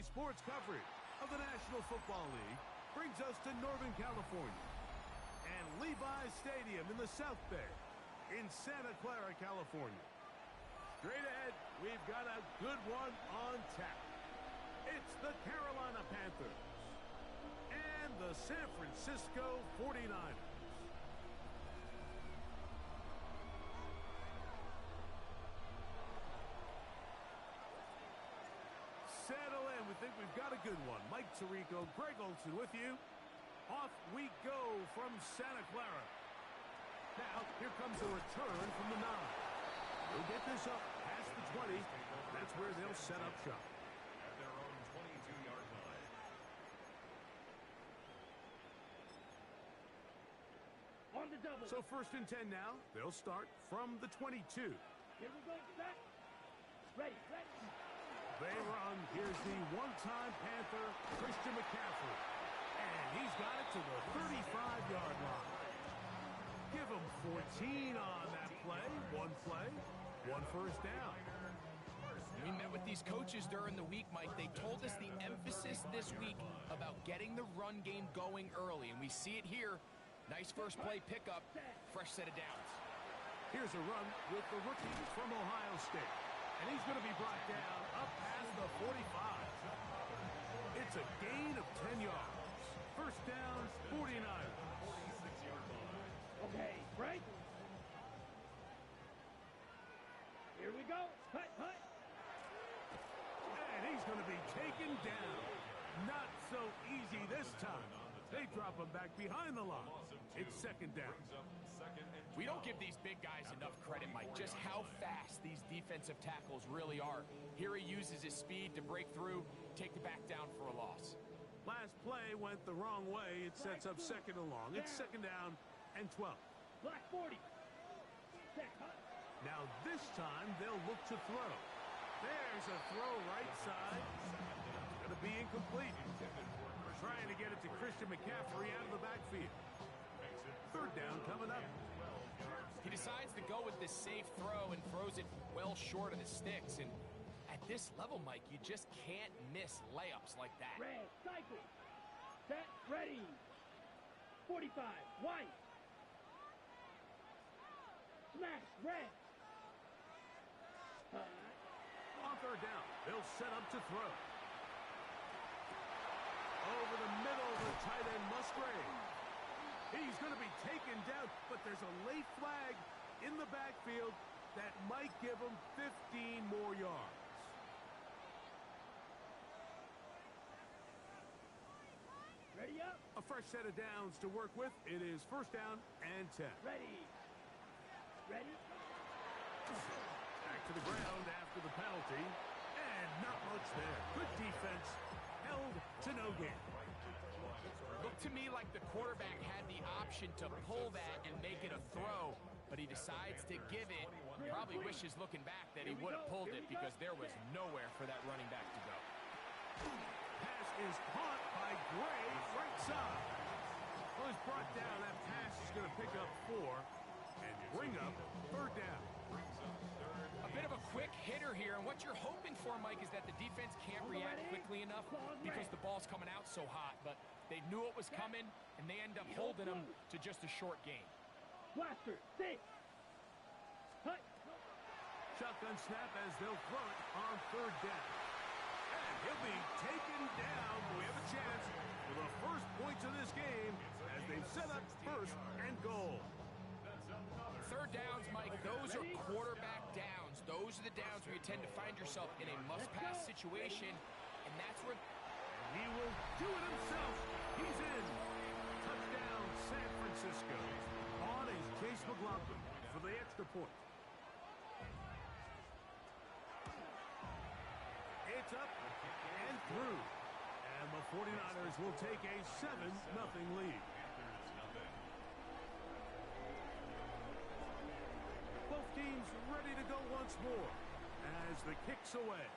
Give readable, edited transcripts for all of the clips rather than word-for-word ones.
sports coverage of the National Football League brings us to Northern California and Levi's Stadium in the South Bay in Santa Clara, California. Straight ahead, we've got a good one on tap. It's the Carolina Panthers and the San Francisco 49ers. Settle in. We think we've got a good one. Mike Tirico, Greg Olsen with you. Off we go from Santa Clara. Now, here comes a return from the 9. They'll get this up past the 20. That's where they'll set up shop. At their own 22-yard line. On the double. So 1st and 10 now. They'll start from the 22. Here we go. Set. Ready. They run. Here's the one-time Panther, Christian McCaffrey. And he's got it to the 35-yard line. Give him 14 on that play. One play, 1 first down. We met with these coaches during the week, Mike. They told us the emphasis this week about getting the run game going early, and we see it here. Nice first play pickup, fresh set of downs. Here's a run with the rookie from Ohio State. And he's going to be brought down up past the 45. It's a gain of 10 yards. First down, 49. Okay, right. Here we go. Hut. And he's going to be taken down. Not so easy this time. They drop him back behind the line. It's 2nd down. We don't give these big guys enough credit, Mike, just how fast these defensive tackles really are. Here he uses his speed to break through, take the back down for a loss. Last play went the wrong way. It sets up 2nd and long. It's 2nd down and 12. Black 40. Set. Hut. Now this time they'll look to throw. There's a throw right side. It's going to be incomplete. Trying to get it to Christian McCaffrey out of the backfield. 3rd down coming up. He decides to go with this safe throw and throws it well short of the sticks. And at this level, Mike, you just can't miss layups like that. Red. Cycle. Set. Ready. 45. White. Smash. Red. On 3rd down, they'll set up to throw. Over the middle, the tight end Musgrave. He's going to be taken down, but there's a late flag in the backfield that might give him 15 more yards. Ready up. A fresh set of downs to work with. It is 1st down and 10. Ready. Back to the ground after the penalty. And not much there. Good defense. Held to no gain. Looked to me like the quarterback had the option to pull that and make it a throw, but he decides to give it. Probably wishes looking back that he would have pulled it because there was nowhere for that running back to go. Pass is caught by Gray, right side. Well, he's brought down. That pass is going to pick up 4 and bring up 3rd down. A bit of a quick hitter here, and what you're hoping for, Mike, is that the defense can't react quickly enough because the ball's coming out so hot, but they knew it was coming, and they end up holding them to just a short gain. Blaster. 6. Hut. Shotgun snap as they'll throw it on 3rd down. And he'll be taken down. We have a chance for the first points of this game as they've set up 1st and goal. 3rd downs, Mike, those are quarterback downs. Those are the downs where you tend to find yourself in a must-pass situation, and that's where... He will do it himself. He's in. Touchdown, San Francisco. On is Chase McLaughlin for the extra point. It's up and through. And the 49ers will take a 7-0 lead. Both teams ready to go once more as the kick's away.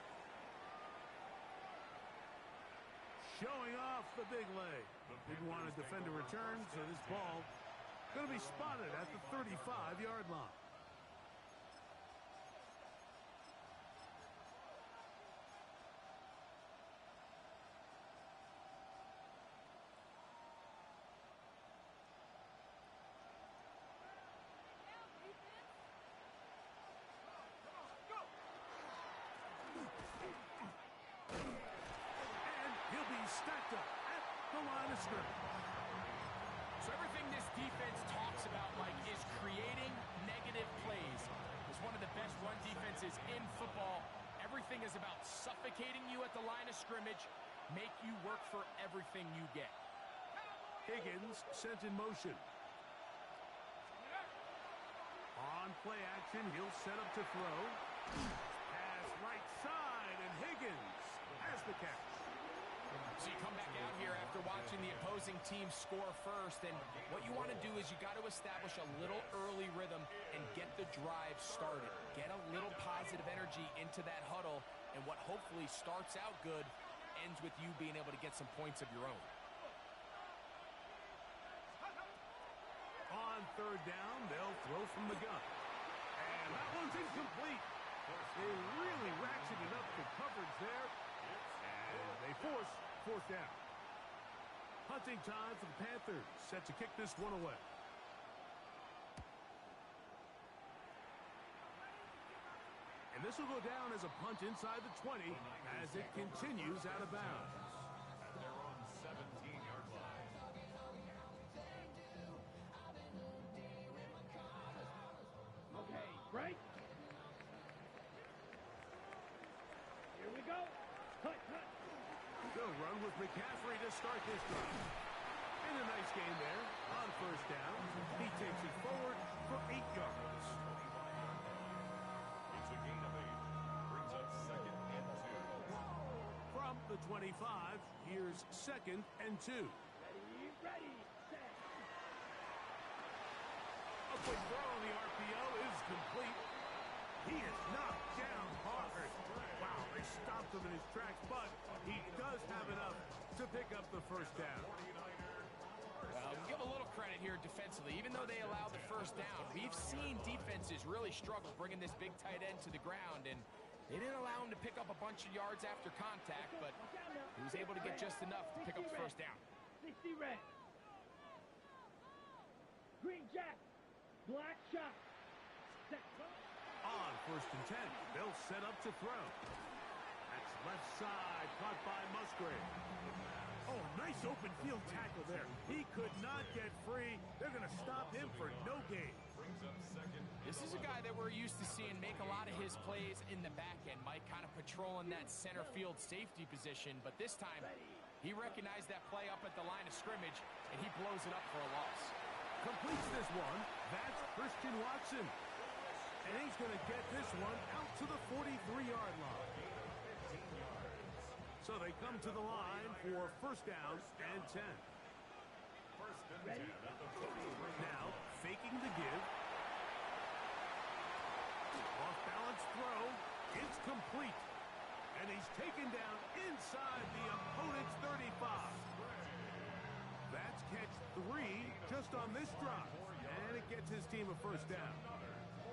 Showing off the big leg. Didn't want to defend a return, so this ball going to be spotted at the 35-yard line. line of scrimmage. So everything this defense talks about, Mike, is creating negative plays. It's one of the best run defenses in football. Everything is about suffocating you at the line of scrimmage, make you work for everything you get. Higgins sent in motion. On play action, he'll set up to throw. Pass right side, and Higgins has the catch. So you come back out here after watching the opposing team score first, and what you want to do is you got to establish a little early rhythm and get the drive started. Get a little positive energy into that huddle, and what hopefully starts out good ends with you being able to get some points of your own. On third down, they'll throw from the gun. And that one's incomplete. They really ratcheted up the coverage there. And they force fourth down. Punting time for the Panthers, set to kick this one away. And this will go down as a punt inside the 20 as it continues out of bounds. At their own 17-yard line. Okay, break. Here we go. Cut, cut. They'll run with McCaffrey to start this drive. And a nice game there on first down. He takes it forward for 8 yards. It's a gain of 8. Brings up 2nd and 2. From the 25, here's 2nd and 2. Ready, ready, set. A quick throw on the RPO is complete. He is knocked down hard. Wow, they stopped him in his tracks, but he does have enough to pick up the first down. Give a little credit here defensively. Even though they allowed the first down, we've seen defenses really struggle bringing this big tight end to the ground, and they didn't allow him to pick up a bunch of yards after contact, but he was able to get just enough to pick up the first down. 60 red. Green jack. Black shot. Set. On first and 10, they'll set up to throw. That's left side, caught by Musgrave. Oh, nice open field tackle there. He could not get free. They're going to stop him for no gain. Brings up 2nd. This is a guy that we're used to seeing make a lot of his plays in the back end, Mike, kind of patrolling that center field safety position, but this time he recognized that play up at the line of scrimmage, and he blows it up for a loss. Completes this one. That's Christian Watson. And he's going to get this one out to the 43-yard line. So they come to the line for first down and 10. First and 10 at the 43. Now, faking the give. Off-balance throw. It's complete. And he's taken down inside the opponent's 35. That's catch 3 just on this drive. And it gets his team a first down.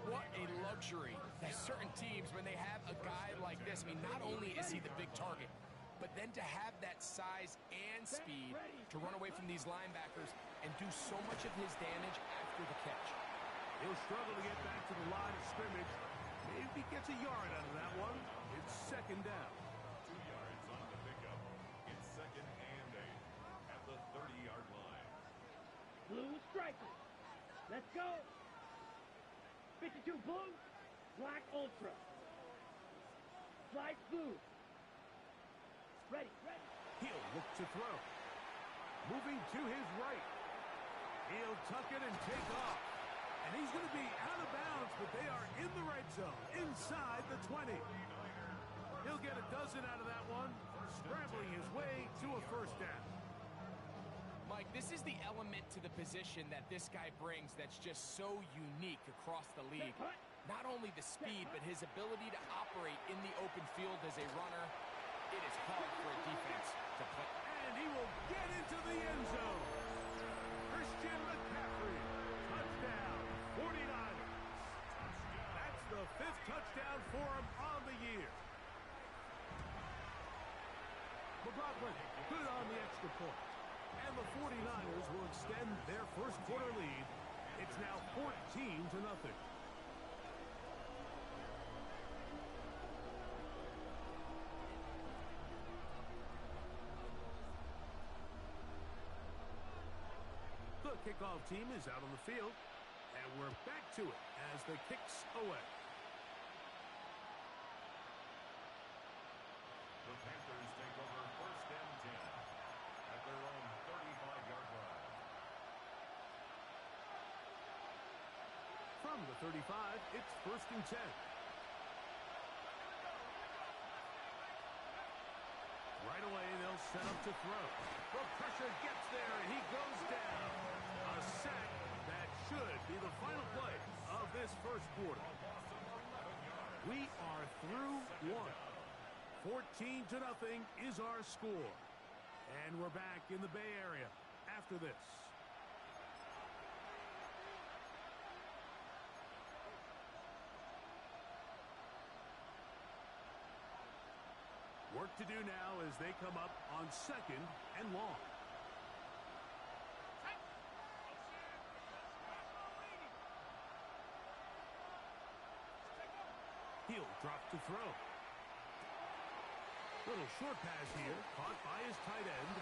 What a luxury. There's certain teams, when they have a guy like this, I mean, not only is he the big target, but then to have that size and speed to run away from these linebackers and do so much of his damage after the catch. He'll struggle to get back to the line of scrimmage. Maybe gets a yard out of that one. It's second down. 2 yards on the pickup. It's 2nd and 8 at the 30-yard line. Blue striker. Let's go. 52 blue. Black ultra. Flight blue. Ready, ready. He'll look to throw. Moving to his right. He'll tuck it and take off. And he's going to be out of bounds, but they are in the red zone, inside the 20. He'll get a dozen out of that one, scrambling his way to a first down. Mike, this is the element to the position that this guy brings that's just so unique across the league. Not only the speed, but his ability to operate in the open field as a runner. It is hard for a defense to play. And he will get into the end zone. Christian McCaffrey, touchdown, 49ers. That's the 5th touchdown for him on the year. McLaughlin put it on the extra point. And the 49ers will extend their first quarter lead. It's now 14-0. kickoff team is out on the field. And we're back to it as the kick's away. The Panthers take over first and 10 at their own 35-yard line. From the 35, it's first and 10. Right away, they'll set up to throw. The pressure gets there, and he goes down. A sack that should be the final play of this first quarter. We are through one. 14-0 is our score. And we're back in the Bay Area after this. Work to do now as they come up on second and long. He'll drop to throw. Little short pass here, caught by his tight end.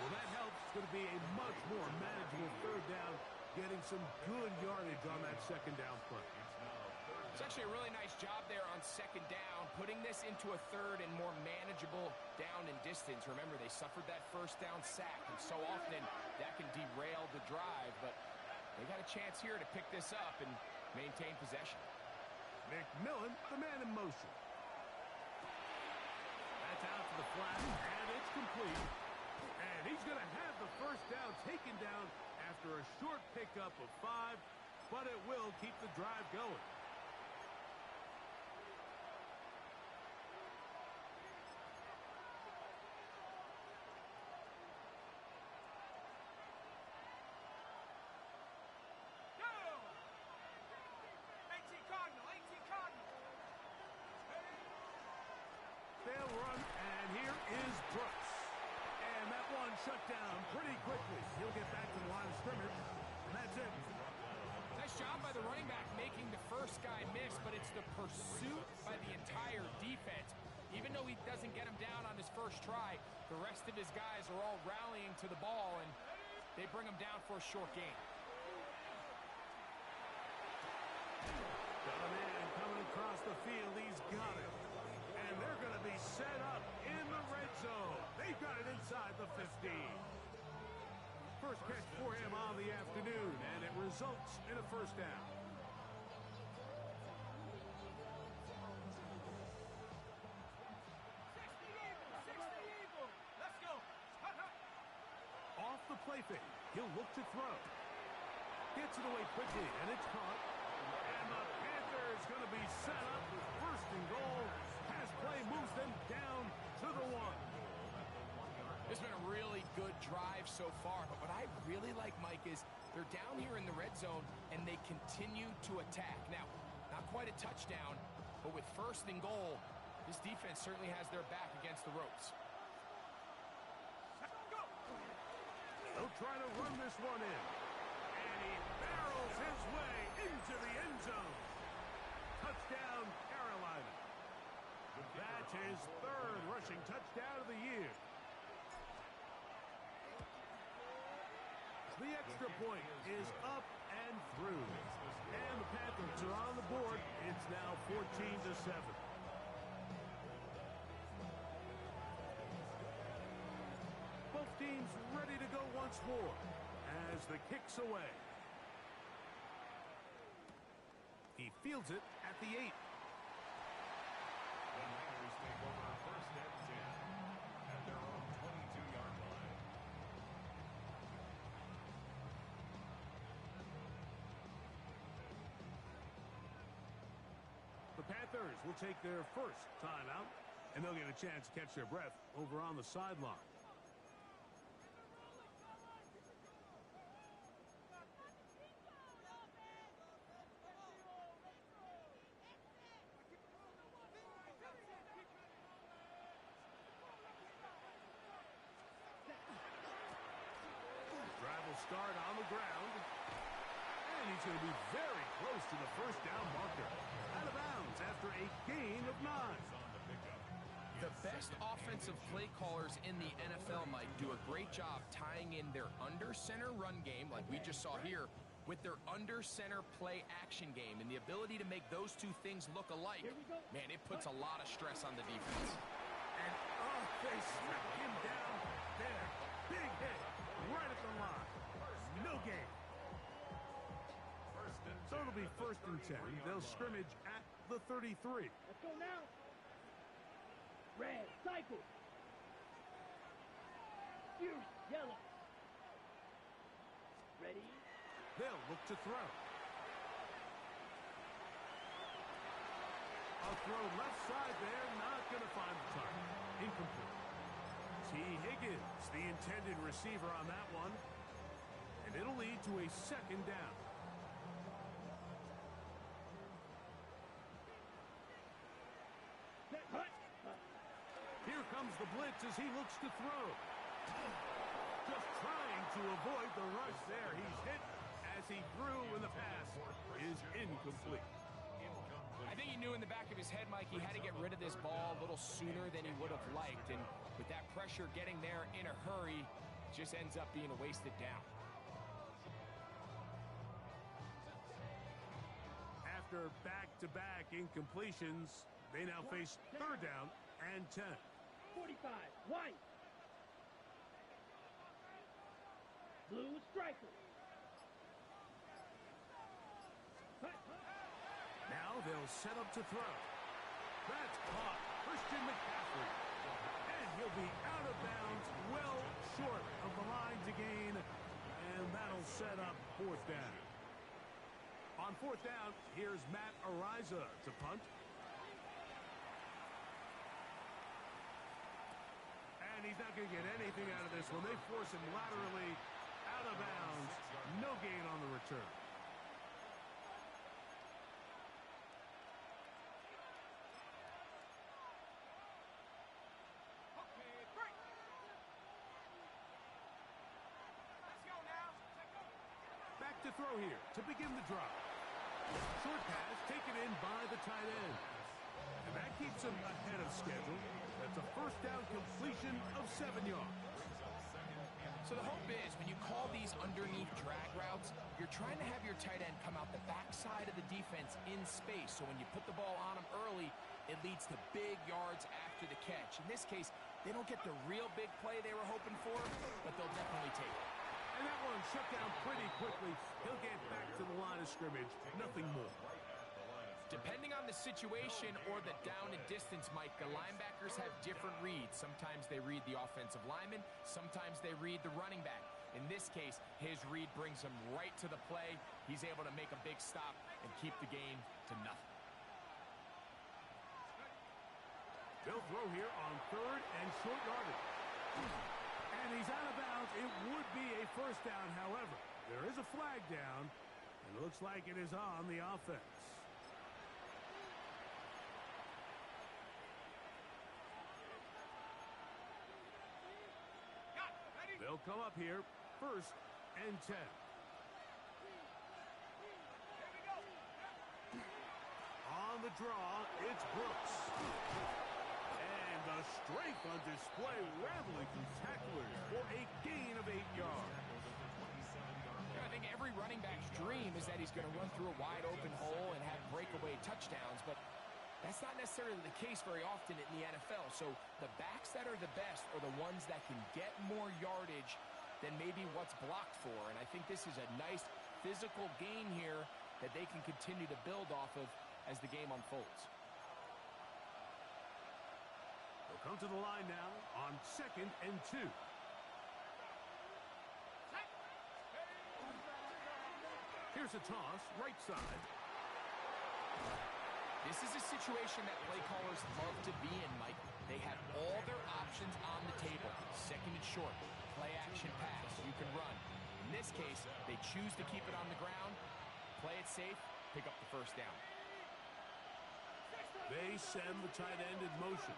Well, that helps. It's going to be a much more manageable third down, getting some good yardage on that second down play. It's actually a really nice job there on second down, putting this into a third and more manageable down and distance. Remember, they suffered that first down sack, and so often that can derail the drive, but they got a chance here to pick this up and maintain possession. McMillan, the man in motion. That's out to the flat, and it's complete. And he's going to have the first down taken down after a short pickup of 5, but it will keep the drive going. They'll run, and here is Brooks. And that one shut down pretty quickly. He'll get back to the line of scrimmage, and that's it. Nice job by the running back making the first guy miss, but it's the pursuit by the entire defense. Even though he doesn't get him down on his first try, the rest of his guys are all rallying to the ball, and they bring him down for a short gain. Got a man coming across the field. He's got it. And they're going to be set up in the red zone. They've got it inside the 15. First catch for him on the afternoon, and it results in a first down. Off the play fake, he'll look to throw. Gets it away quickly, and it's caught. And the Panthers going to be set up with first and goal. Pass play moves them down to the 1. This has been a really good drive so far, but what I really like, Mike, is they're down here in the red zone, and they continue to attack. Now, not quite a touchdown, but with first and goal, this defense certainly has their back against the ropes. They'll try to run this one in. And he barrels his way into the end zone. Touchdown, Carolina. That's his third rushing touchdown of the year. The extra point is up and through. And the Panthers are on the board. It's now 14-7. Both teams ready to go once more as the kick's away. He fields it at the 8. The Niners take over first and 10 at their own 22-yard line. The Panthers will take their first timeout, and they'll get a chance to catch their breath over on the sideline. Drive will start on the ground. And he's going to be very close to the first down marker. Out of bounds after a gain of 9. The best offensive play callers in the NFL, Mike, do a great job tying in their under-center run game, like we just saw here, with their under-center play action game. And the ability to make those two things look alike, man, it puts a lot of stress on the defense. And they smack him down there. Big hit right at the line. No gain. So it'll be 1st and 10. They'll scrimmage at the 33. Let's go now. Red, cycle. Fierce, yellow. Ready? They'll look to throw. A throw left side there, not going to find the target. Incomplete. T. Higgins, the intended receiver on that one. And it'll lead to a 2nd down. Here comes the blitz as he looks to throw. Just trying to avoid the rush there. He's hit as he threw, and the pass is incomplete. I think he knew in the back of his head, Mike, he had to get rid of this ball a little sooner than he would have liked. And with that pressure getting there in a hurry, it just ends up being a wasted down. After back-to-back incompletions, they now face 3rd down and 10. 45, white. Blue striker. Now they'll set up to throw. That's caught. Christian McCaffrey. And he'll be out of bounds, well short of the line to gain. And that'll set up 4th down. On 4th down, here's Matt Araiza to punt. And he's not going to get anything out of this one. They force him laterally out of bounds. No gain on the return. Back to throw here to begin the drive. Short pass taken in by the tight end. And that keeps him ahead of schedule. That's a 1st down completion of 7 yards. So the hope is when you call these underneath drag routes, you're trying to have your tight end come out the backside of the defense in space. So when you put the ball on him early, it leads to big yards after the catch. In this case, they don't get the real big play they were hoping for, but they'll definitely take it. And that one shut down pretty quickly. He'll get back to the line of scrimmage. Nothing more. Depending on the situation or the down and distance, Mike, the linebackers have different reads. Sometimes they read the offensive lineman. Sometimes they read the running back. In this case, his read brings him right to the play. He's able to make a big stop and keep the gain to nothing. They'll throw here on 3rd and short yardage. And he's out of bounds. It would be a 1st down, however. There is a flag down, and it looks like it is on the offense. They'll come up here, 1st and 10. On the draw, it's Brooks. And the strength on display, rattling through tacklers for a gain of 8 yards. I think every running back's dream is that he's going to run through a wide open hole and have breakaway touchdowns, but that's not necessarily the case very often in the NFL. So the backs that are the best are the ones that can get more yardage than maybe what's blocked for. And I think this is a nice physical gain here that they can continue to build off of as the game unfolds. They'll come to the line now on 2nd and 2. Here's a toss, right side. This is a situation that play callers love to be in, Mike. They have all their options on the table. 2nd and short, play action pass, you can run. In this case, they choose to keep it on the ground, play it safe, pick up the 1st down. They send the tight end in motion.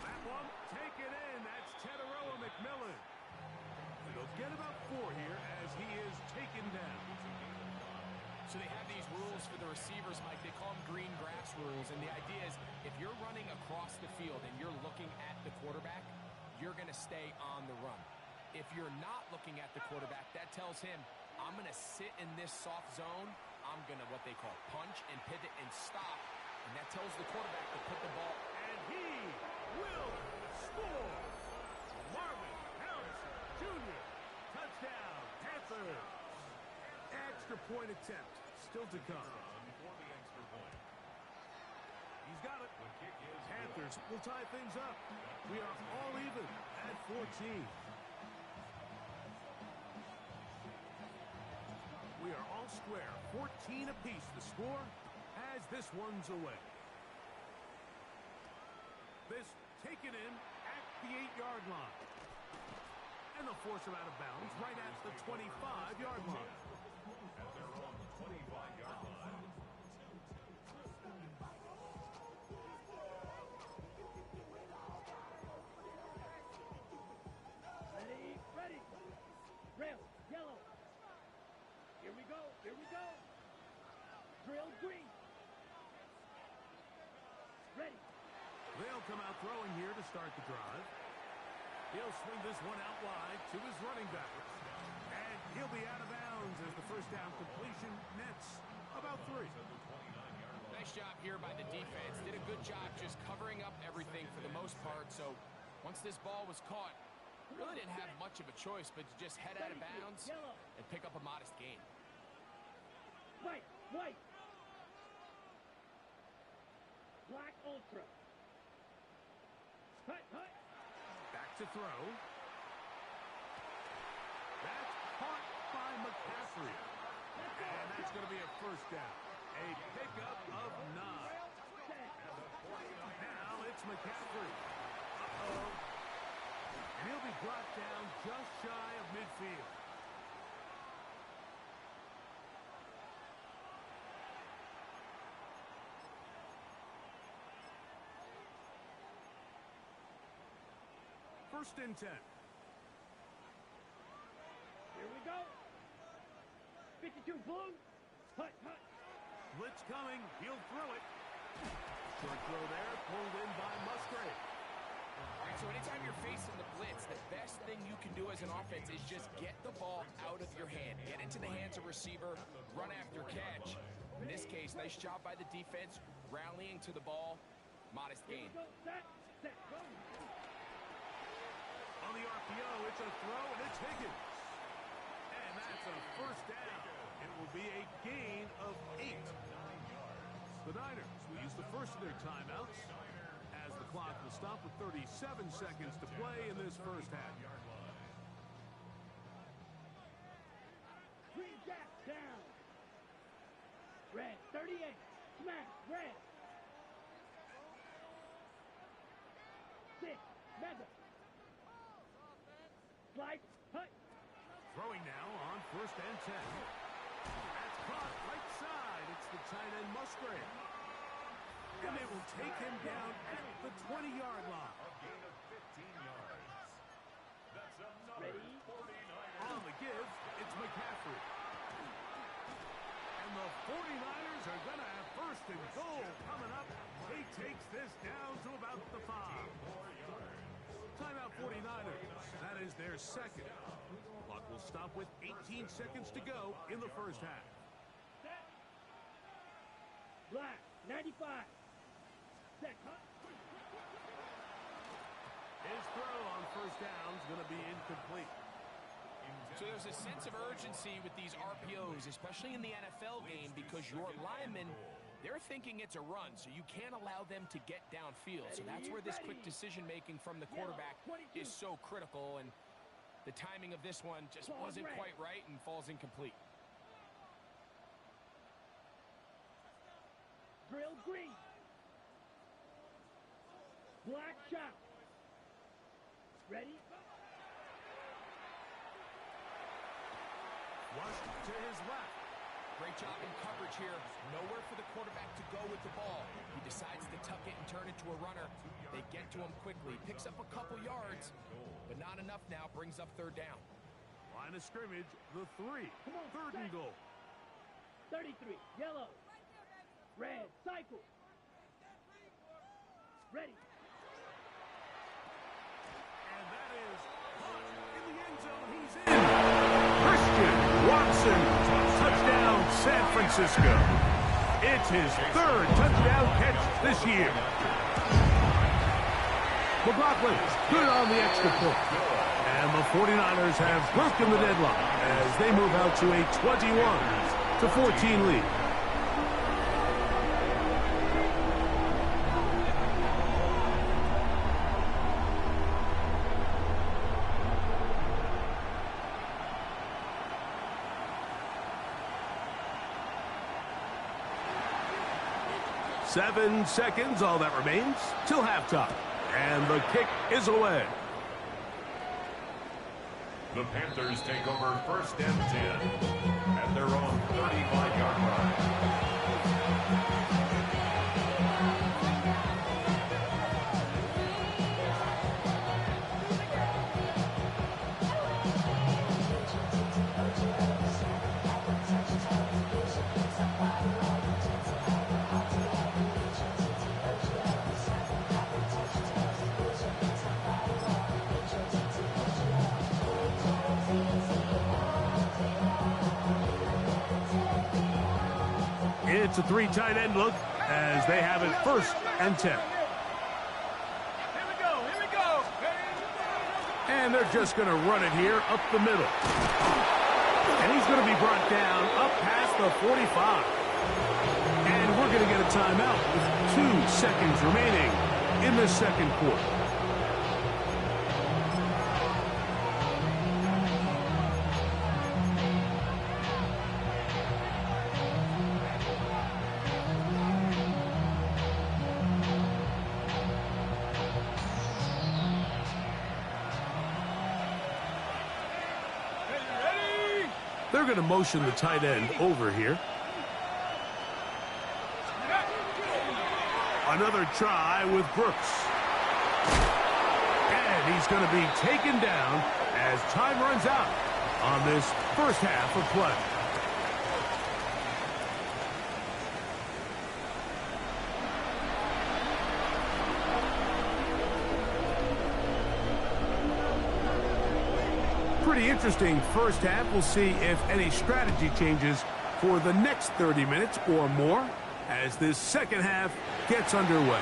That one, take it in. That's Teteroa McMillan. And they'll get about 4 here as he is taken down. So they have these rules for the receivers, Mike, they call them green grass rules, and the idea is if you're running across the field and you're looking at the quarterback, you're going to stay on the run. If you're not looking at the quarterback, that tells him, I'm going to sit in this soft zone, I'm going to what they call punch and pivot and stop, and that tells the quarterback to put the ball. And he will score. Marvin Harrison Jr. Touchdown, Panthers. Extra point attempt still to come. For the extra point. He's got it. The kick is Panthers will tie things up. We are all even at 14. We are all square. 14 apiece the score as this one's away. This taken in at the 8-yard line. And they'll force him out of bounds right at the 25-yard line. at their own 25-yard line. Ready, ready. Rail, yellow. Here we go, here we go. Drill green. Ready. They'll come out throwing here to start the drive. He'll swing this one out wide to his running back. And he'll be out of bounds as the first down completion nets about 3. Nice job here by the defense. Did a good job just covering up everything for the most part. So once this ball was caught, really didn't have much of a choice but to just head out of bounds and pick up a modest gain. White, white. Black ultra. Hut, hut. Back to throw. That's caught by McCaffrey. And that's going to be a first down. A pickup of 9. Now it's McCaffrey. Uh-oh. And he'll be brought down just shy of midfield. First and 10. Here we go. 52 blue. Hut, hut. Blitz coming. He'll throw it. Short throw there. Pulled in by Musgrave. All right, so anytime you're facing the blitz, the best thing you can do as an offense is just get the ball out of your hand. Get into the hands of receiver, run after catch. In this case, nice job by the defense, rallying to the ball. Modest gain. Go, set, go. On the RPO, it's a throw, and it's Higgins. And that's a first down. It will be a gain of 8. The Niners will use the first of their timeouts as the clock will stop with 37 seconds to play in this first half. Green gap down. Red, 38. Smash, red. 6, mega. Slide, hut. Throwing now on first and 10. That's caught right side. It's the tight end Musgrave. And they will take him down at the 20-yard line. A gain of 15 yards. That's another Ready? 49ers. On the give, it's McCaffrey. And the 49ers are going to have first and goal coming up. He takes this down to about the 5. Timeout 49ers. That is their second. Clock will stop with 18 seconds to go in the first half. Black, 95. Set, hut. His throw on first down is going to be incomplete. So there's a sense of urgency with these RPOs, especially in the NFL game, because your linemen, they're thinking it's a run, so you can't allow them to get downfield. So that's where this quick decision-making from the quarterback is so critical, and the timing of this one just wasn't quite right and falls incomplete. Drill green. Black shot. Ready? Rushed to his left. Great job in coverage here. Nowhere for the quarterback to go with the ball. He decides to tuck it and turn it to a runner. They get to him quickly. Picks up a couple yards, but not enough now. Brings up third down. Line of scrimmage, the 3. Come on, Third and set. goal. 33, yellow. Red, cycle. Ready. And that is caught in the end zone. He's in. Christian Watson, touchdown San Francisco. It's his third touchdown catch this year. McLaughlin, good on the extra point. And the 49ers have broken the deadlock as they move out to a 21-14 lead. Seven seconds, all that remains, till halftime. And the kick is away. The Panthers take over 1st and 10 at their own 35-yard line. It's a 3 tight end look as they have it 1st and 10. Here we go. And they're just going to run it here up the middle. And he's going to be brought down up past the 45. And we're going to get a timeout with 2 seconds remaining in the second quarter. They're going to motion the tight end over here. Another try with Brooks. And he's going to be taken down as time runs out on this first half of play. Pretty interesting first half. We'll see if any strategy changes for the next 30 minutes or more as this second half gets underway.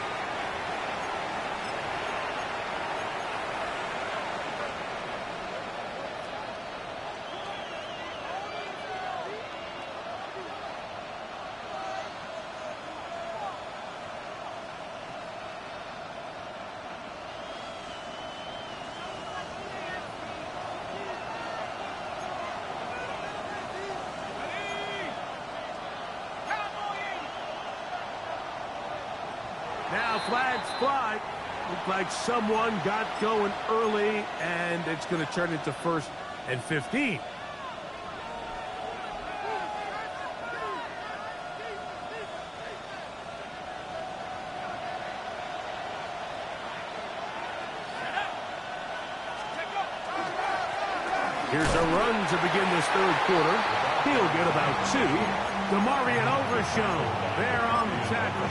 Now flags fly. Looked like someone got going early, and it's going to turn into 1st and 15. Here's a run to begin this third quarter. He'll get about 2. Demarion Overshown there on the tackle.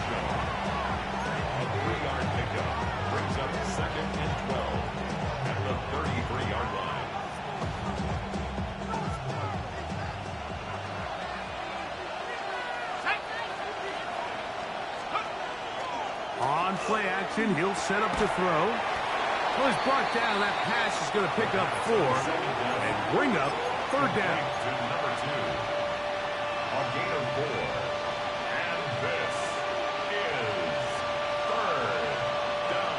A 3-yard pickup brings up 2nd and 12 at the 33-yard line. On play action, he'll set up to throw. Well, he's brought down. That pass is going to pick up 4 and bring up 3rd down. To number 2. A gain of 4. And this is 3rd down.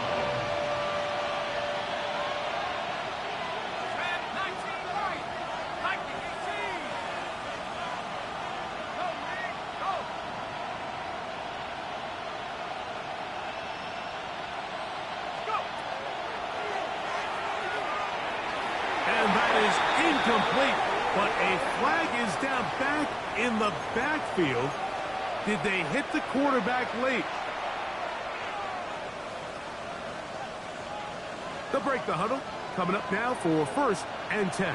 And that is incomplete. But a flag is down back in the backfield. Did they hit the quarterback late? They'll break the huddle. Coming up now for 1st and 10.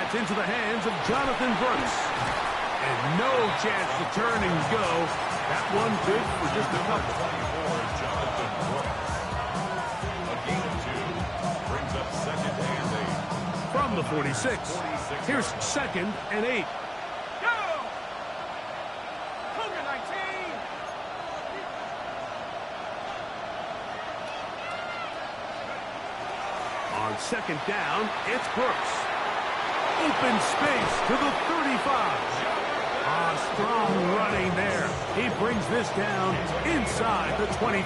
It's into the hands of Jonathan Brooks. And no chance to turn and go. That one good for just a couple. 24, Jonathan Brooks. A gain of 2. Brings up second and 8. From the 46. Here's second and 8. Go! Cougar 19! On second down, it's Brooks. Open space to the 35. Strong running there. He brings this down inside the 25.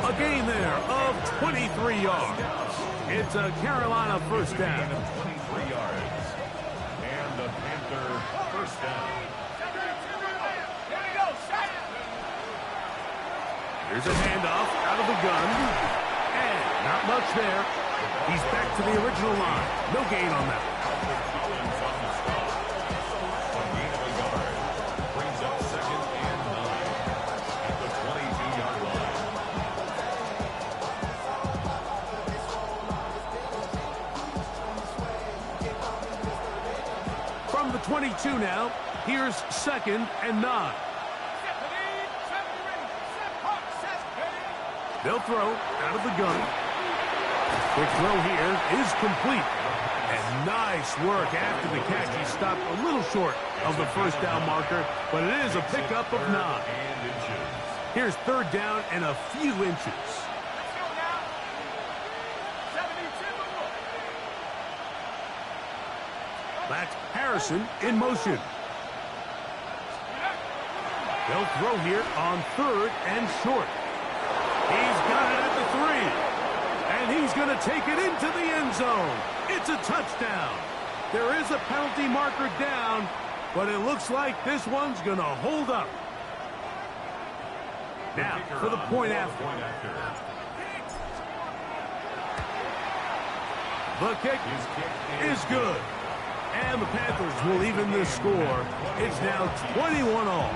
A gain there of 23 yards. It's a Carolina first down. 23 yards. And the Panther first down. Here we go, shot! Here's a handoff out of the gun. And not much there. He's back to the original line. No gain on that. Alfred Collins on the stop. A gain of a yard. Brings up second and 9 at the 22-yard line. From the 22 now, here's second and 9. They'll throw out of the gun. Quick throw here is complete. And nice work after the catch. He stopped a little short of the first down marker, but it is a pickup of 9. And inches. Here's third down and a few inches. Let's go now. 72. That's Harrison in motion. They'll throw here on third and short. He's got it at the 3. And he's going to take it into the end zone. It's a touchdown. There is a penalty marker down, but it looks like this one's going to hold up. Now, for the point after. The kick is good. And the Panthers will even this score. It's now 21-all.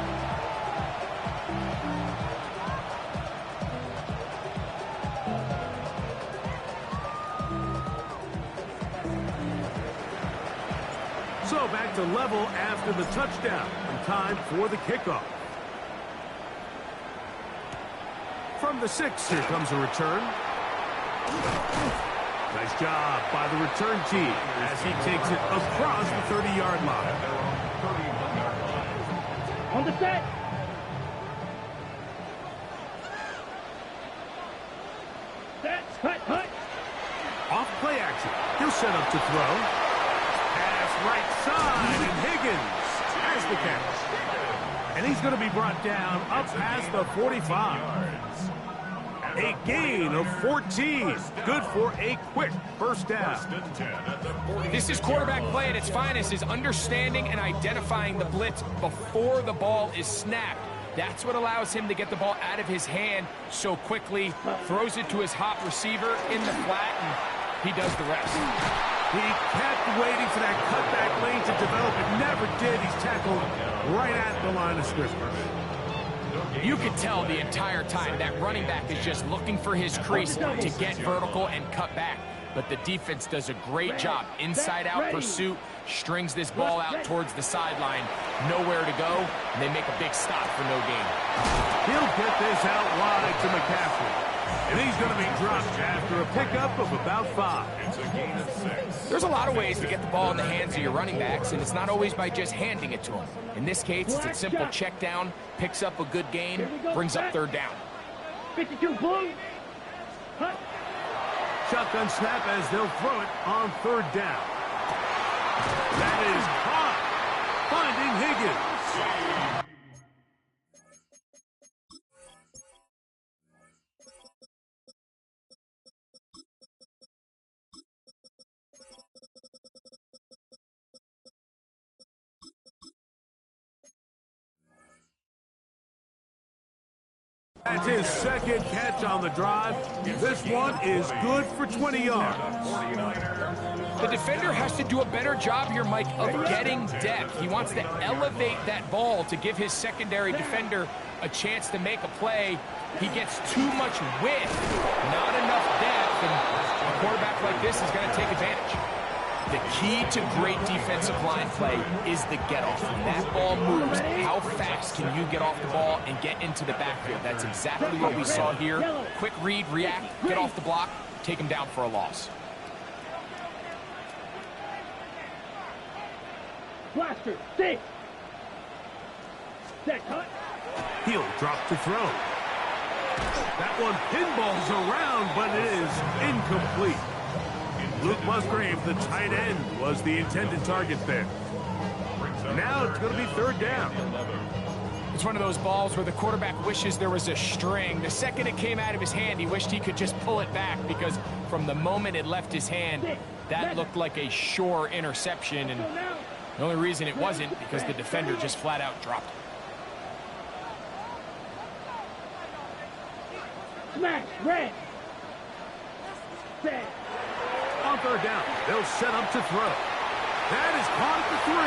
So back to level after the touchdown. And time for the kickoff. From the 6, here comes a return. Nice job by the return team as he takes it across the 30-yard line. On the set. Set, hut. Off play action. He'll set up to throw. Pass right side, and Higgins has the catch. And he's going to be brought down up past the 45. A gain of 14. Good for a quick first down. This is quarterback play at its finest, is understanding and identifying the blitz before the ball is snapped. That's what allows him to get the ball out of his hand so quickly, throws it to his hot receiver in the flat, and he does the rest. He kept waiting for that cutback lane to develop. It never did. He's tackled right at the line of scrimmage. You can tell the entire time that running back is just looking for his crease to get vertical and cut back. But the defense does a great job. Inside-out pursuit, strings this ball out towards the sideline. Nowhere to go, and they make a big stop for no gain. He'll get this out wide to McCaffrey. And he's going to be dropped after a pickup of about 5. It's a gain of 6. There's a lot of ways to get the ball in the hands of your running backs, and it's not always by just handing it to them. In this case, it's a simple check down, picks up a good gain, brings up third down. 52 blue. Hut. Shotgun snap as they'll throw it on third down. That is caught. Finding Higgins. That's his second catch on the drive. This one is good for 20 yards. The defender has to do a better job here, Mike, of getting depth. He wants to elevate that ball to give his secondary defender a chance to make a play. He gets too much width, not enough depth, and a quarterback like this is going to take advantage. The key to great defensive line play is the get-off. When that ball moves, how fast can you get off the ball and get into the backfield? That's exactly what we saw here. Quick read, react, get off the block, take him down for a loss. Blaster, stay. Set, cut. He'll drop to throw. That one pinballs around, but it is incomplete. Luke Musgrave, the tight end, was the intended target there. Now it's going to be third down. It's one of those balls where the quarterback wishes there was a string. The second it came out of his hand, he wished he could just pull it back, because from the moment it left his hand, that looked like a sure interception. And the only reason it wasn't because the defender just flat out dropped it. Smash, red. Set. On third down, they'll set up to throw. That is caught at the 3.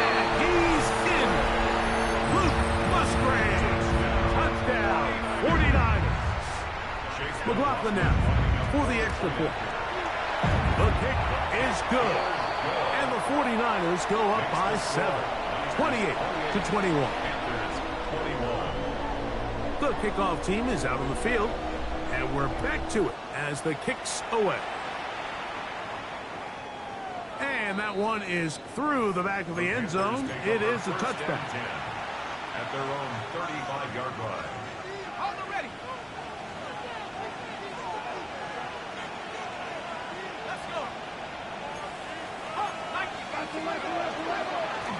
And he's in. Luke Musgrave. Touchdown, 49ers. McLaughlin now for the extra point. The kick is good. And the 49ers go up by 7, 28-21. The kickoff team is out on the field, and we're back to it as the kick's away. And that one is through the back of the end zone. It is a touchback. At their own 35-yard line. Hold it ready. Let's go.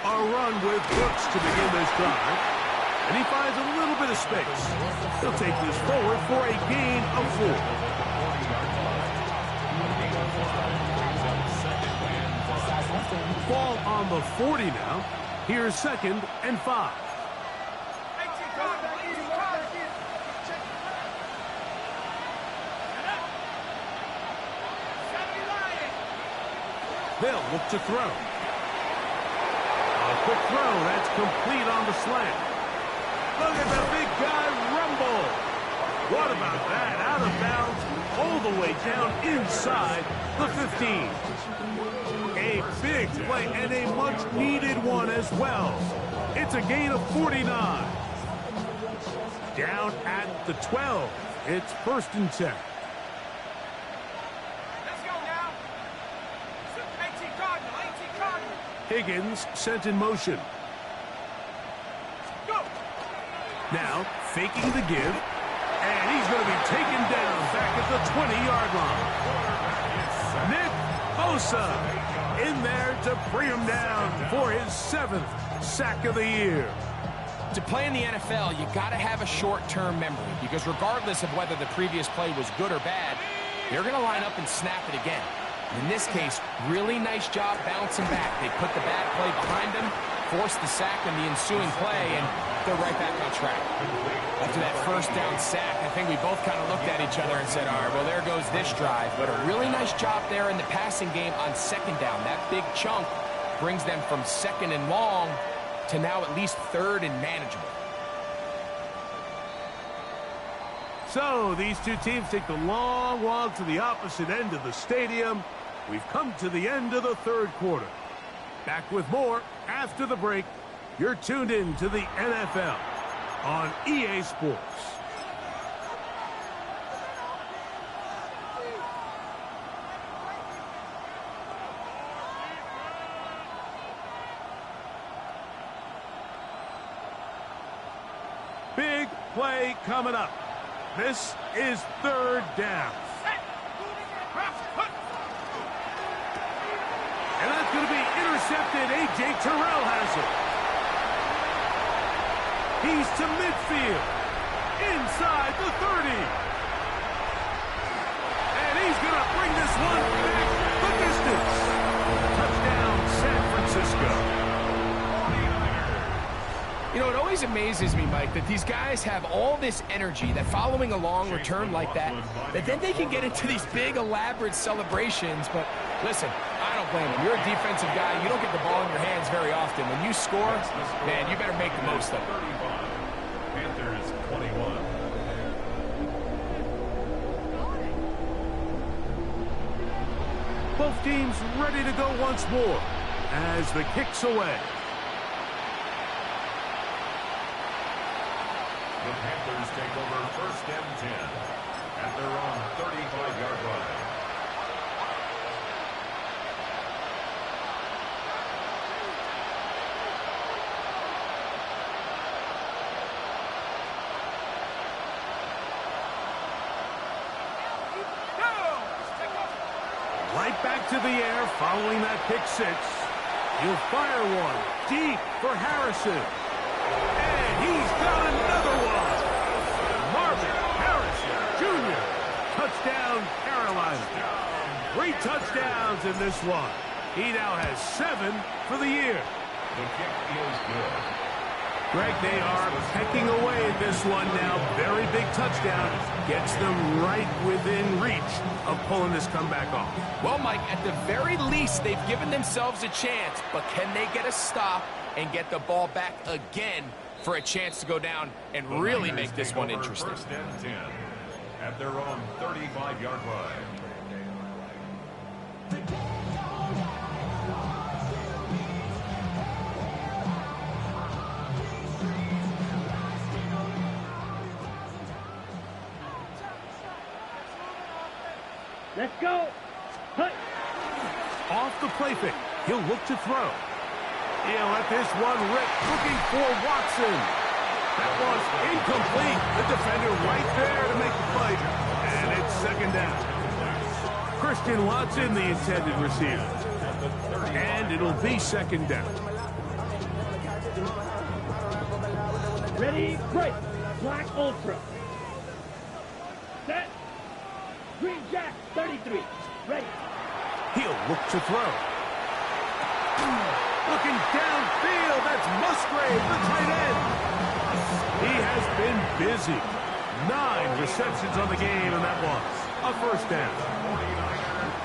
A run with Brooks to begin this drive. And he finds a little bit of space. He'll take this forward for a gain of 4. Ball on the 40 now. Here's 2nd and 5. They'll look to throw. A quick throw. That's complete on the slant. Look at the big guy rumble. What about that? Out of bounds all the way down inside the 15. A big play and a much-needed one as well. It's a gain of 49. Down at the 12. It's 1st and 10. Let's go now. 18 Cardinal. Higgins sent in motion. Go. Now faking the give. And he's going to be taken down back at the 20-yard line. Nick Bosa in there to bring him down for his 7th sack of the year. To play in the NFL, you got to have a short-term memory, because regardless of whether the previous play was good or bad, they're going to line up and snap it again. In this case, really nice job bouncing back. They put the bad play behind them, forced the sack in the ensuing play, and they're right back on track. After that first down sack, I think we both kind of looked at each other and said, all right, well, there goes this drive. But a really nice job there in the passing game on 2nd down. That big chunk brings them from 2nd and long to now at least 3rd and manageable. So these two teams take the long walk to the opposite end of the stadium. We've come to the end of the 3rd quarter. Back with more after the break. You're tuned in to the NFL on EA Sports. Big play coming up. This is 3rd down. And that's going to be intercepted. A.J. Terrell has it. He's to midfield. Inside the 30. And he's going to bring this one back the distance. Touchdown, San Francisco. You know, it always amazes me, Mike, that these guys have all this energy, that following a long return like that then they can get into these big, elaborate celebrations. But listen, I don't blame them. You're a defensive guy. You don't get the ball in your hands very often. When you score, man, you better make the most of it. Panthers 21. Both teams ready to go once more as the kick's away. The Panthers take over 1st and 10 at their own 35-yard line. Right back to the air following that pick six. He'll fire one deep for Harrison. And he's got another one. Marvin Harrison Jr. Touchdown, Carolina. 3 touchdowns in this one. He now has 7 for the year. The kick is good. Greg, they are pecking away at this one now. Very big touchdown. Gets them right within reach of pulling this comeback off. Well, Mike, at the very least, they've given themselves a chance, but can they get a stop and get the ball back again for a chance to go down and really make this one interesting? 1st and 10 at their own 35-yard line. Let's go. Hut. Off the play fake. He'll look to throw. He'll let this one rip. Looking for Watson. That one's incomplete. The defender right there to make the play. And it's 2nd down. Christian Watson, the intended receiver. And it'll be 2nd down. Ready, break. Black Ultra. Set. Green Jack, 33. Ready. He'll look to throw. Looking downfield. That's Musgrave, the tight end. He has been busy. 9 receptions on the game, and that was a 1st down.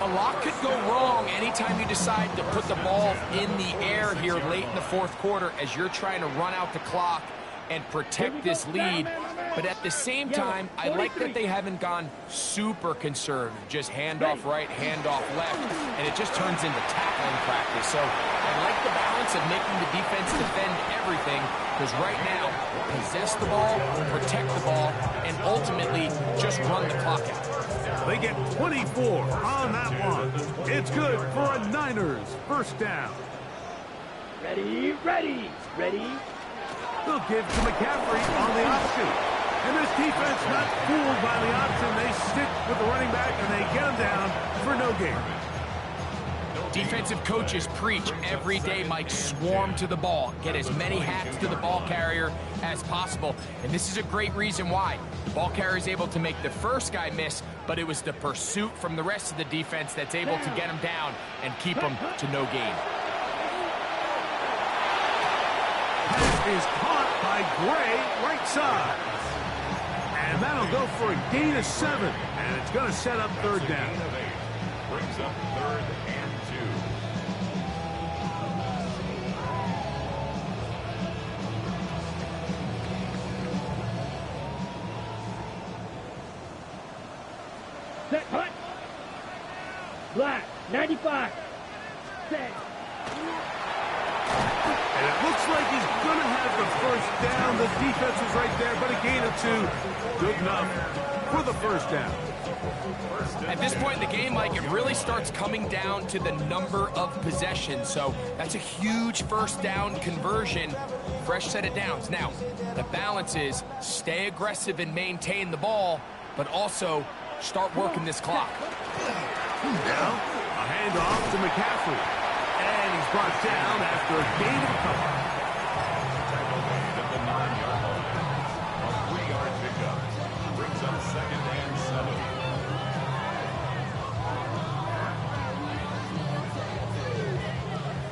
A lot could go wrong anytime you decide to put the ball in the air here late in the 4th quarter as you're trying to run out the clock and protect this lead. But at the same time, I like that they haven't gone super conservative. Just handoff right, handoff left, and it just turns into tackling practice. So I like the balance of making the defense defend everything, because right now, possess the ball, protect the ball, and ultimately just run the clock out. They get 24 on that one. It's good for a Niners 1st down. Ready, ready, ready. They'll give to McCaffrey on the option. And this defense not fooled by the option. They stick with the running back, and they get him down for no gain. Defensive coaches preach every day, Mike, swarm to the ball. Get as many hats to the ball carrier as possible. And this is a great reason why. Ball carrier is able to make the first guy miss, but it was the pursuit from the rest of the defense that's able to get him down and keep him to no gain. Pass is caught by Gray, right side. And that'll go for a gain of 7. And it's going to set up 3rd down. Brings up 3rd and 2. Set, hut. Black, 95. Set. And it looks like he's going to have the 1st down. The defense is right there, but a gain of 2. Good enough for the 1st down. At this point in the game, Mike, it really starts coming down to the number of possessions. So that's a huge 1st down conversion. Fresh set of downs. Now, the balance is stay aggressive and maintain the ball, but also start working this clock. Now, a handoff to McCaffrey. And he's brought down after a gain of a couple. Tackle made at the 9-yard line. A 3-yard pickup. Brings up 2nd and 7.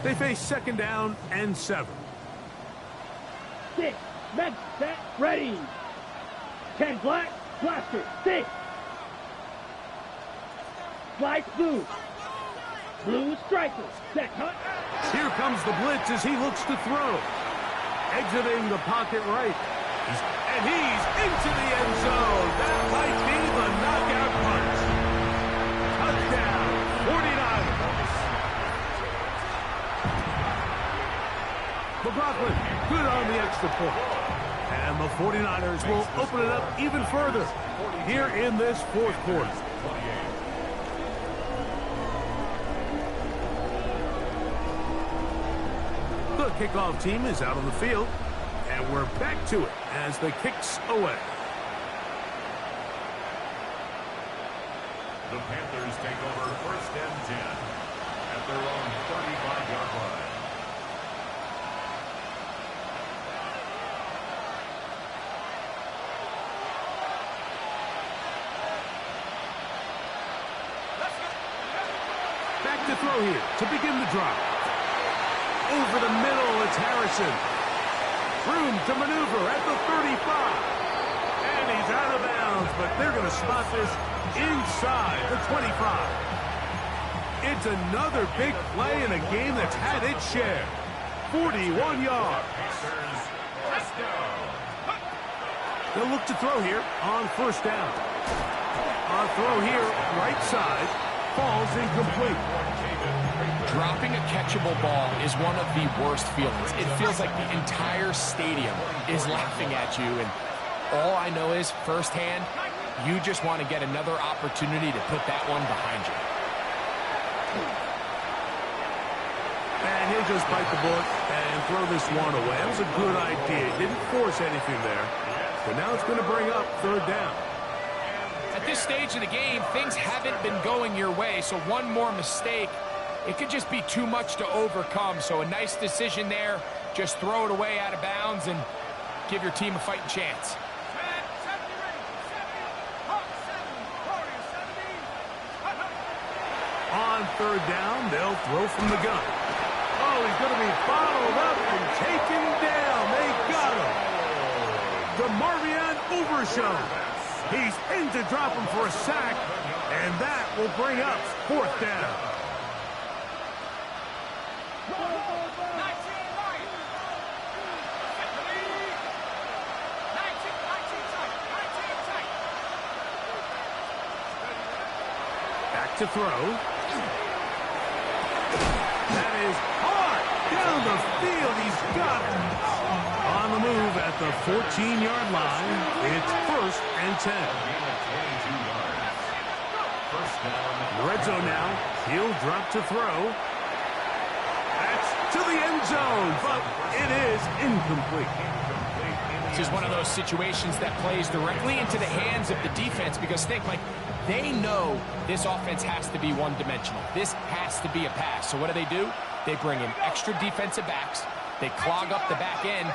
They face 2nd down and 7. 6. Men, set, ready. 10 black, blaster, 6. Slice blue. Blue striker, set, hut. Here comes the blitz as he looks to throw. Exiting the pocket right. And he's into the end zone. That might be the knockout punch. Touchdown, 49ers. on the extra point. And the 49ers will open it up even further here in this fourth quarter. The kickoff team is out on the field, and we're back to it as the kick's away. The Panthers take over 1st and 10 at their own 35-yard line. Back to throw here to begin the drive. Over the middle, it's Harrison. Room to maneuver at the 35. And he's out of bounds, but they're going to spot this inside the 25. It's another big play in a game that's had its share. 41 yards. They'll look to throw here on 1st down. On throw here, right side, falls incomplete. Dropping a catchable ball is one of the worst feelings. It feels like the entire stadium is laughing at you, and all I know is, firsthand, you just want to get another opportunity to put that one behind you. And he'll just bite the bullet and throw this one away. That was a good idea. He didn't force anything there. But now it's going to bring up 3rd down. At this stage of the game, things haven't been going your way, so one more mistake, it could just be too much to overcome. So a nice decision there. Just throw it away out of bounds and give your team a fighting chance. On 3rd down, they'll throw from the gun. Oh, he's going to be followed up and taken down. They got him. DeMarvion Overshown. He's in to drop him for a sack, and that will bring up 4th down. Back to throw. That is hard down the field. He's got it. On the move at the 14-yard line. It's 1st and 10. Red zone now. He'll drop to throw. That's to the end zone, but it is incomplete. This is one of those situations that plays directly into the hands of the defense, because think, like, they know this offense has to be one-dimensional. This has to be a pass. So what do? They bring in extra defensive backs. They clog up the back end.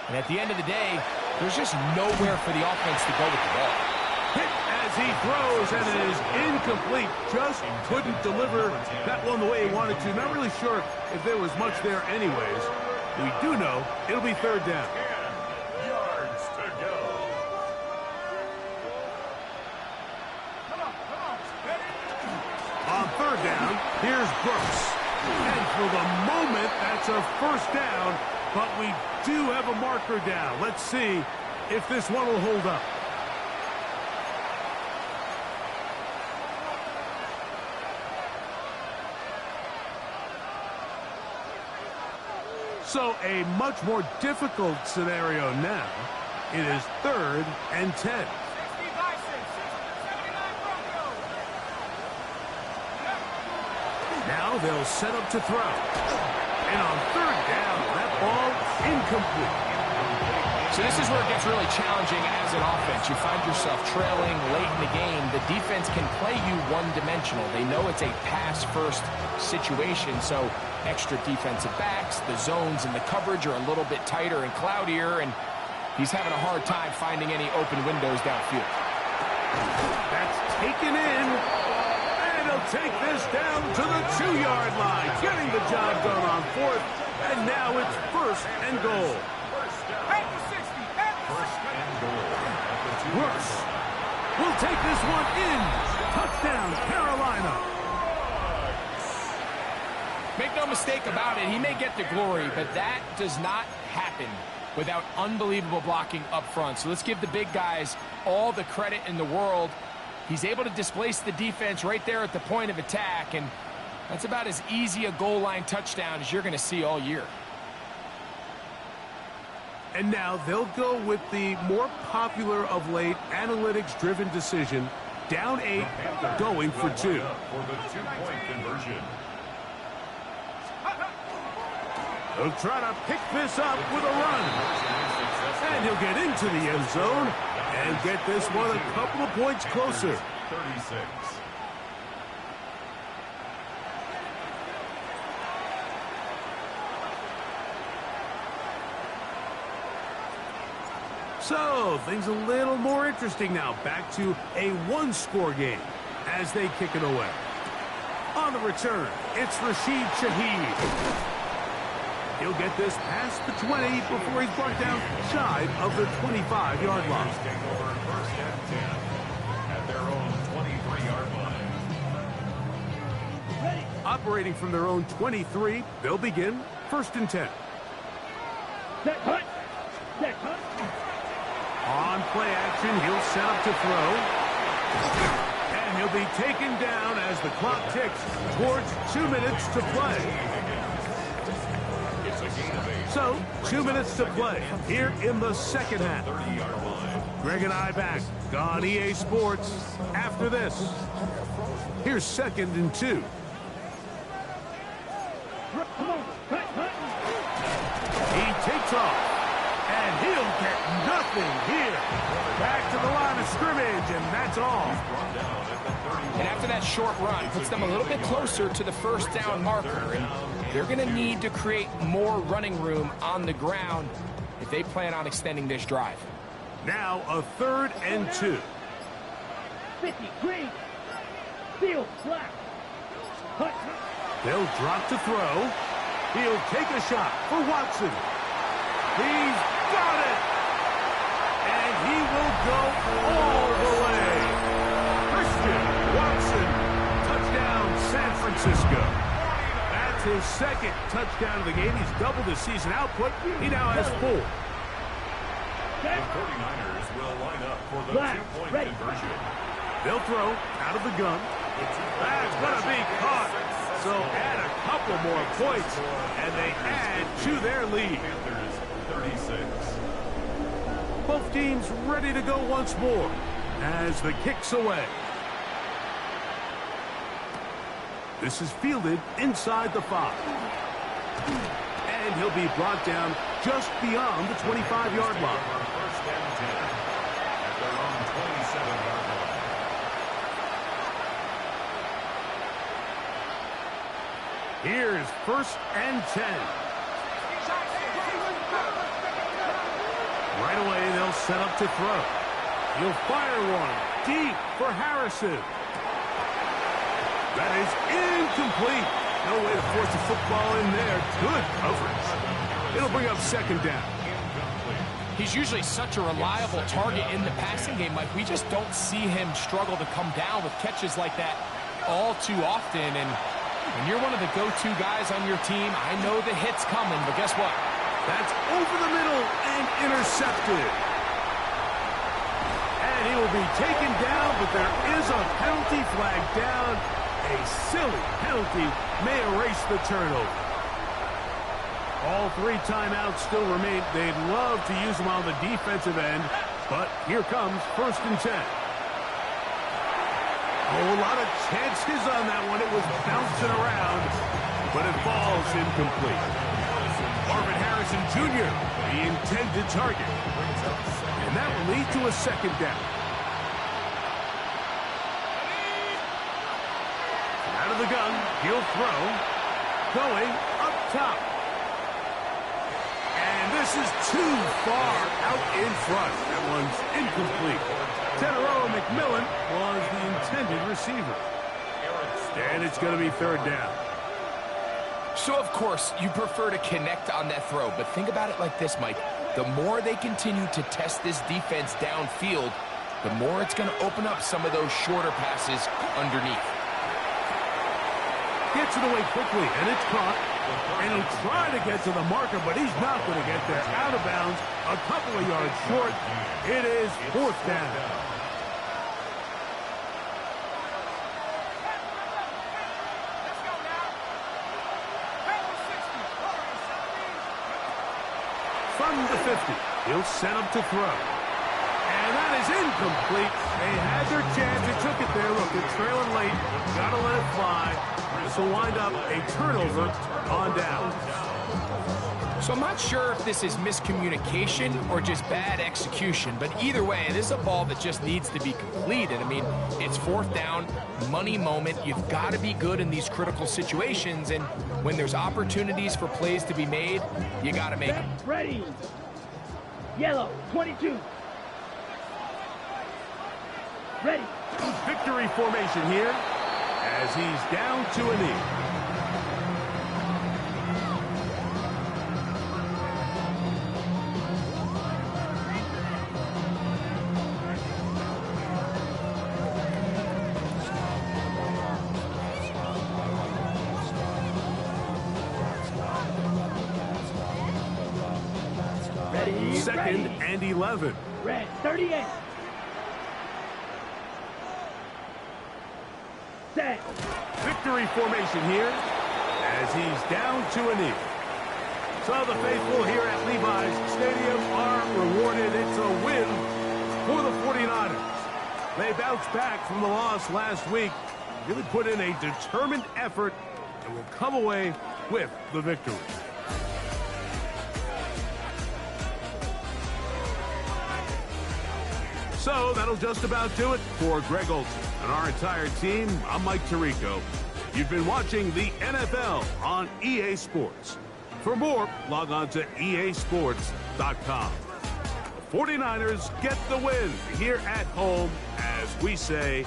And at the end of the day, there's just nowhere for the offense to go with the ball. Hit as he throws, and it is incomplete. Just couldn't deliver that one the way he wanted to. Not really sure if there was much there anyways. We do know it'll be 3rd down. Yards to go. On 3rd down, here's Brooks. And for the moment, that's a 1st down, but we do have a marker down. Let's see if this one will hold up. So a much more difficult scenario now. It is 3rd and 10. Now they'll set up to throw. And on 3rd down, that ball incomplete. So this is where it gets really challenging as an offense. You find yourself trailing late in the game. The defense can play you one-dimensional. They know it's a pass-first situation, so extra defensive backs, the zones and the coverage are a little bit tighter and cloudier, and he's having a hard time finding any open windows downfield. That's taken in. And he'll take this down to the 2-yard line, getting the job done on 4th. And now it's 1st and goal. Brooks will take this one in. Touchdown, Carolina. Make no mistake about it, he may get the glory, but that does not happen without unbelievable blocking up front. So let's give the big guys all the credit in the world. He's able to displace the defense right there at the point of attack, and that's about as easy a goal line touchdown as you're going to see all year. And now they'll go with the more popular of late analytics-driven decision, down 8, going for 2. For the 2-point conversion. He'll try to pick this up with a run. And he'll get into the end zone and get this one a couple of points closer. 36. So, things a little more interesting now. Back to a one-score game as they kick it away. On the return, it's Rashid Shaheed. He'll get this past the 20 before he's brought down shy of the 25-yard line. Take over first and 10 at their own 23-yard line. Operating from their own 23, they'll begin first and 10. Set hunt. Set hunt. On play action, he'll set up to throw. And he'll be taken down as the clock ticks towards 2 minutes to play. So, 2 minutes to play here in the second half. Greg and I back on EA Sports after this. Here's second and 2. He takes off, and he'll get nothing here. Back to the line of scrimmage, and that's all. And after that short run, puts them a little bit closer to the first down marker. And they're going to need to create more running room on the ground if they plan on extending this drive. Now a third and 2. 50, green. Field, black. Hunt. They'll drop to throw. He'll take a shot for Watson. He's got it. And he will go all the way. Christian Watson, touchdown San Francisco. That's his second touchdown of the game. He's doubled his season output. He now has 4. The 49ers will line up for the 2-point conversion. They'll throw out of the gun. That's going to be caught. So add a couple more points, and they add to their lead. Panthers 36. Both teams ready to go once more as the kick's away. This is fielded inside the 5. And he'll be brought down just beyond the 25-yard line. First and 10 at their own 27-yard line. Here's first and 10. Right away, they'll set up to throw. He'll fire one deep for Harrison. That is incomplete. No way to force the football in there. Good coverage. It'll bring up second down. He's usually such a reliable target in the passing game, Mike. We just don't see him struggle to come down with catches like that all too often. And when you're one of the go-to guys on your team, I know the hit's coming, but guess what? That's over the middle and intercepted. And he will be taken down, but there is a penalty flag down. A silly penalty may erase the turnover. All 3 timeouts still remain. They'd love to use them on the defensive end, but here comes first and 10. Oh, a lot of chances on that one. It was bouncing around, but it falls incomplete. Marvin Harrison Jr., the intended target. And that will lead to a second down. Out of the gun, he'll throw. Going up top. And this is too far out in front. That one's incomplete. Teteroa McMillan was the intended receiver. And it's going to be third down. So, of course, you prefer to connect on that throw, but think about it like this, Mike. The more they continue to test this defense downfield, the more it's going to open up some of those shorter passes underneath. Gets it away quickly, and it's caught. And he'll try to get to the marker, but he's not going to get there. Out of bounds, a couple of yards short. It is fourth down. From the 50. He'll set up to throw. And that is incomplete. They had their chance. They took it there. Look, they're trailing late. Got to let it fly. This will wind up a turnover on down. So I'm not sure if this is miscommunication or just bad execution, but either way, this is a ball that just needs to be completed. I mean, it's fourth down, money moment. You've got to be good in these critical situations, and when there's opportunities for plays to be made, you got to make them. Ready. Yellow, 22. Ready. Victory formation here as he's down to a knee. Ready. Second Ready. and 11. Red, 38. Set. Victory formation here as he's down to a knee. So the faithful here at Levi's Stadium are rewarded. It's a win for the 49ers. They bounced back from the loss last week, really put in a determined effort, and will come away with the victory. So that'll just about do it for Greg Olsen and our entire team. I'm Mike Tirico. You've been watching the NFL on EA Sports. For more, log on to easports.com. The 49ers get the win here at home, as we say,